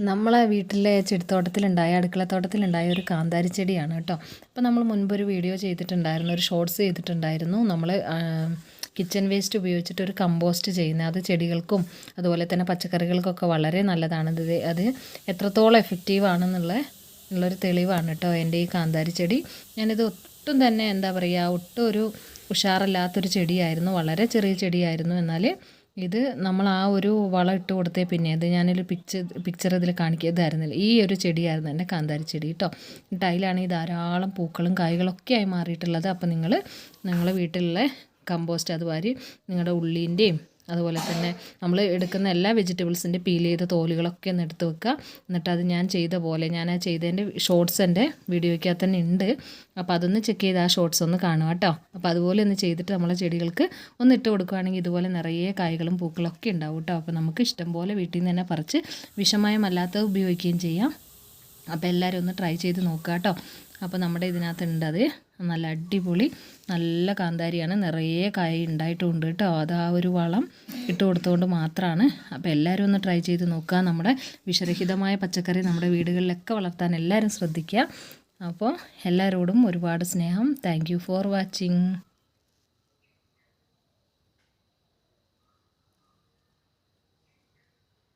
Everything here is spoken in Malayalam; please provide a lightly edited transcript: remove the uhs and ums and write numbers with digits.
നമ്മളെ വീട്ടിലെ ചെടിത്തോട്ടത്തിലുണ്ടായ അടുക്കളത്തോട്ടത്തിലുണ്ടായ ഒരു കാന്താരി ചെടിയാണ് കേട്ടോ. അപ്പോൾ നമ്മൾ മുൻപൊരു വീഡിയോ ചെയ്തിട്ടുണ്ടായിരുന്നു, ഒരു ഷോർട്സ് ചെയ്തിട്ടുണ്ടായിരുന്നു. നമ്മൾ കിച്ചൺ വേസ്റ്റ് ഉപയോഗിച്ചിട്ട് ഒരു കമ്പോസ്റ്റ് ചെയ്യുന്നത്, അത് ചെടികൾക്കും അതുപോലെ തന്നെ പച്ചക്കറികൾക്കൊക്കെ വളരെ നല്ലതാണ്. അത് എത്രത്തോളം എഫക്റ്റീവ് ആണെന്നുള്ളൊരു തെളിവാണ് കേട്ടോ എൻ്റെ ഈ കാന്താരി ചെടി. ഞാനിത് ഒട്ടും തന്നെ എന്താ പറയുക, ഒട്ടും ഒരു ഉഷാറില്ലാത്തൊരു ചെടിയായിരുന്നു, വളരെ ചെറിയ ചെടിയായിരുന്നു. എന്നാൽ ഇത് നമ്മൾ ആ ഒരു വളം ഇട്ട് കൊടുത്തേ പിന്നെ അത് ഞാനൊരു പിക്ചർ ഇതിൽ കാണിക്കിയതായിരുന്നില്ല. ഈ ഒരു ചെടിയായിരുന്നു എൻ്റെ കാന്താരി ചെടി കേട്ടോ. എന്നിട്ട് അതിലാണ് ഈ ധാരാളം പൂക്കളും കായ്കളൊക്കെ ആയി മാറിയിട്ടുള്ളത്. അപ്പോൾ നിങ്ങളുടെ വീട്ടിലുള്ള കമ്പോസ്റ്റ് അതുമാതിരി നിങ്ങളുടെ ഉള്ളീൻ്റെയും അതുപോലെ തന്നെ നമ്മൾ എടുക്കുന്ന എല്ലാ വെജിറ്റബിൾസിൻ്റെ പീൽ ചെയ്ത തോലുകളൊക്കെ ഒന്ന് എടുത്ത് വെക്കുക. എന്നിട്ട് അത് ഞാൻ ചെയ്ത പോലെ, ഞാൻ ആ ചെയ്തതിൻ്റെ ഷോർട്സ് എൻ്റെ വീഡിയോയ്ക്കകത്ത് തന്നെ ഉണ്ട്. അപ്പോൾ അതൊന്ന് ചെക്ക് ചെയ്ത് ആ ഷോർട്സ് ഒന്ന് കാണുക കേട്ടോ. അപ്പോൾ അതുപോലെ ഒന്ന് ചെയ്തിട്ട് നമ്മളെ ചെടികൾക്ക് ഒന്ന് ഇട്ട് കൊടുക്കുകയാണെങ്കിൽ ഇതുപോലെ നിറയെ കായ്കളും പൂക്കളൊക്കെ ഉണ്ടാവും കേട്ടോ. അപ്പോൾ നമുക്ക് ഇഷ്ടം പോലെ വീട്ടിൽ നിന്ന് തന്നെ പറിച്ച് വിഷമയമല്ലാത്തത് ഉപയോഗിക്കുകയും ചെയ്യാം. അപ്പോൾ എല്ലാവരും ഒന്ന് ട്രൈ ചെയ്ത് നോക്കുക കേട്ടോ. അപ്പോൾ നമ്മുടെ ഇതിനകത്തുണ്ട് അത് നല്ല അടിപൊളി നല്ല കാന്താരിയാണ്, നിറയെ കായ ഉണ്ടായിട്ടുമുണ്ട് കേട്ടോ. അത് ആ ഒരു വളം ഇട്ട് കൊടുത്തുകൊണ്ട് മാത്രമാണ്. അപ്പോൾ എല്ലാവരും ഒന്ന് ട്രൈ ചെയ്ത് നോക്കുക. നമ്മുടെ വിഷരഹിതമായ പച്ചക്കറി നമ്മുടെ വീടുകളിലൊക്കെ വളർത്താൻ എല്ലാവരും ശ്രദ്ധിക്കുക. അപ്പോൾ എല്ലാവരോടും ഒരുപാട് സ്നേഹം. Thank you for watching.